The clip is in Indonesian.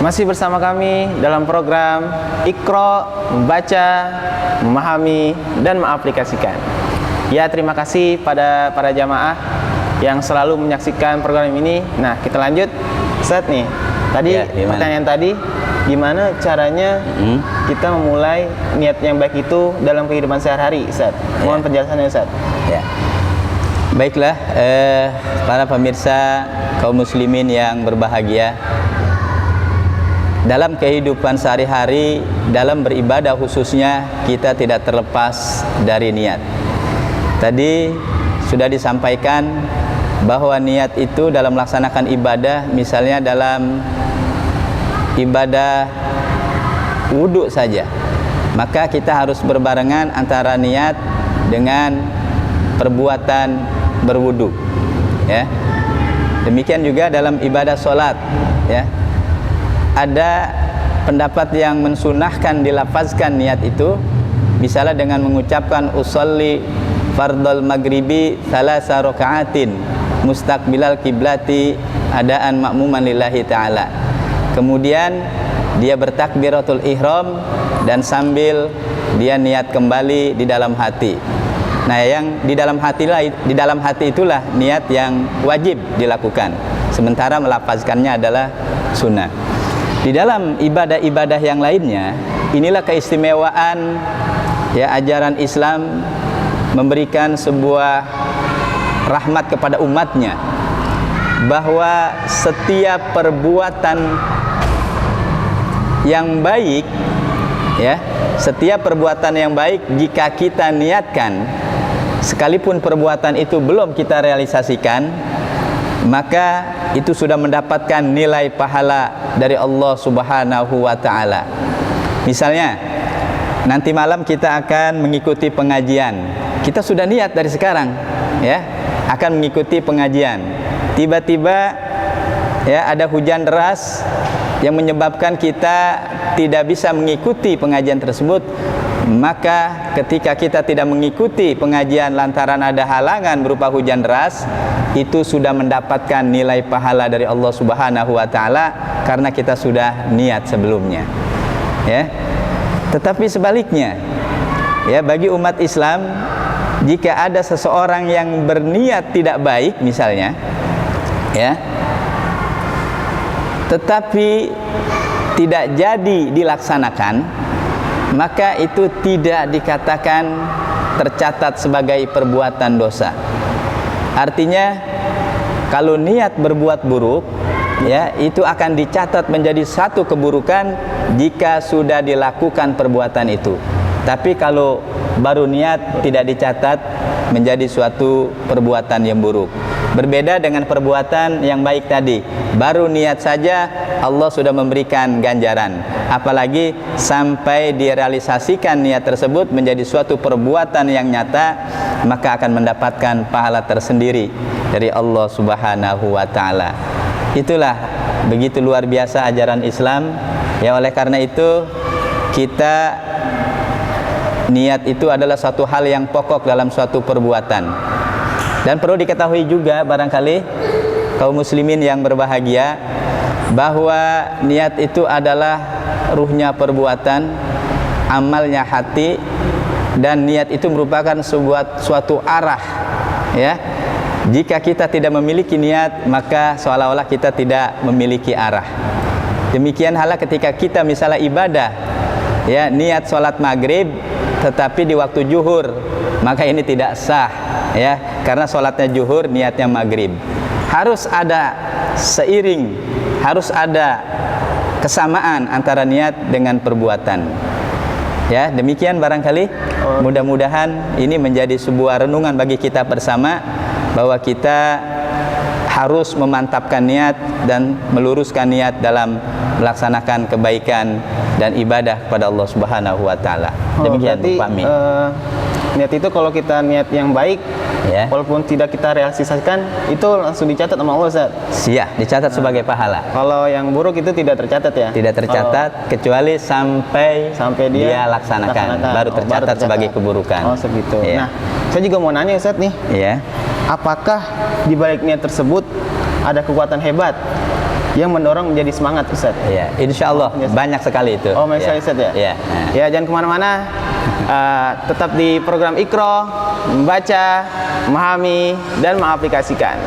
Masih bersama kami dalam program Iqra, membaca, memahami, dan mengaplikasikan. Ya, terima kasih pada para jamaah yang selalu menyaksikan program ini. Nah, kita lanjut. Ustaz nih, tadi pertanyaan tadi, gimana caranya kita memulai niat yang baik itu dalam kehidupan sehari-hari, Ustaz? Mohon penjelasannya, Ustaz. Ya. Baiklah, para pemirsa kaum muslimin yang berbahagia, dalam kehidupan sehari-hari, dalam beribadah khususnya, kita tidak terlepas dari niat. Tadi sudah disampaikan bahwa niat itu dalam melaksanakan ibadah, misalnya dalam ibadah wudhu saja, maka kita harus berbarengan antara niat dengan perbuatan berwudhu, ya. Demikian juga dalam ibadah sholat, ya. Ada pendapat yang mensunahkan dilafazkan niat itu, misalnya dengan mengucapkan usolli fardhal maghribi thalasa raka'atin mustaqbilal kiblati adaan makmuman lillahi ta'ala. Kemudian dia bertakbiratul ihram dan sambil dia niat kembali di dalam hati. Nah, yang di dalam hati itulah niat yang wajib dilakukan, sementara melafazkannya adalah sunnah. Di dalam ibadah-ibadah yang lainnya, inilah keistimewaan, ya, ajaran Islam memberikan sebuah rahmat kepada umatnya, bahwa setiap perbuatan yang baik, ya, setiap perbuatan yang baik jika kita niatkan, sekalipun perbuatan itu belum kita realisasikan, maka itu sudah mendapatkan nilai pahala dari Allah Subhanahu wa ta'ala. Misalnya, nanti malam kita akan mengikuti pengajian. Kita sudah niat dari sekarang, ya, akan mengikuti pengajian. Tiba-tiba, ya, ada hujan deras yang menyebabkan kita tidak bisa mengikuti pengajian tersebut. Maka ketika kita tidak mengikuti pengajian lantaran ada halangan berupa hujan deras, itu sudah mendapatkan nilai pahala dari Allah Subhanahu wa ta'ala karena kita sudah niat sebelumnya, ya. Tetapi sebaliknya, ya, bagi umat Islam, jika ada seseorang yang berniat tidak baik misalnya, ya, tetapi tidak jadi dilaksanakan, maka itu tidak dikatakan tercatat sebagai perbuatan dosa. Artinya, kalau niat berbuat buruk, ya, itu akan dicatat menjadi satu keburukan jika sudah dilakukan perbuatan itu. Tapi kalau baru niat, tidak dicatat menjadi suatu perbuatan yang buruk. Berbeda dengan perbuatan yang baik tadi, baru niat saja Allah sudah memberikan ganjaran, apalagi sampai direalisasikan niat tersebut menjadi suatu perbuatan yang nyata, maka akan mendapatkan pahala tersendiri dari Allah Subhanahu wa ta'ala. Itulah begitu luar biasa ajaran Islam, ya. Oleh karena itu, kita niat itu adalah suatu hal yang pokok dalam suatu perbuatan. Dan perlu diketahui juga barangkali kaum muslimin yang berbahagia, bahwa niat itu adalah ruhnya perbuatan, amalnya hati, dan niat itu merupakan suatu arah, ya. Jika kita tidak memiliki niat, maka seolah-olah kita tidak memiliki arah. Demikian halnya ketika kita misalnya ibadah, ya, niat sholat maghrib tetapi di waktu zuhur, maka ini tidak sah, ya, karena sholatnya zuhur, niatnya maghrib. Harus ada seiring, harus ada kesamaan antara niat dengan perbuatan, ya. Demikian barangkali, mudah-mudahan ini menjadi sebuah renungan bagi kita bersama, bahwa kita harus memantapkan niat dan meluruskan niat dalam melaksanakan kebaikan dan ibadah kepada Allah Subhanahu wa ta'ala. Demikian, Pak Mi. Niat itu kalau kita niat yang baik, ya, walaupun tidak kita realisasikan, itu langsung dicatat sama Allah, Ustaz. Iya, dicatat sebagai pahala. Kalau yang buruk itu tidak tercatat, ya? Tidak tercatat, kecuali sampai dia laksanakan, baru tercatat sebagai keburukan. Oh, segitu. Ya. Nah, saya juga mau nanya, Ustaz, nih. Iya. Apakah di balik niat tersebut ada kekuatan hebat? yang mendorong menjadi semangat Ustaz. Ya, insya Allah banyak sekali itu. Oh, banyak sekali Ustaz ya. Ya. Ya, jangan kemana-mana. Tetap di program Iqra, membaca, memahami, dan mengaplikasikan.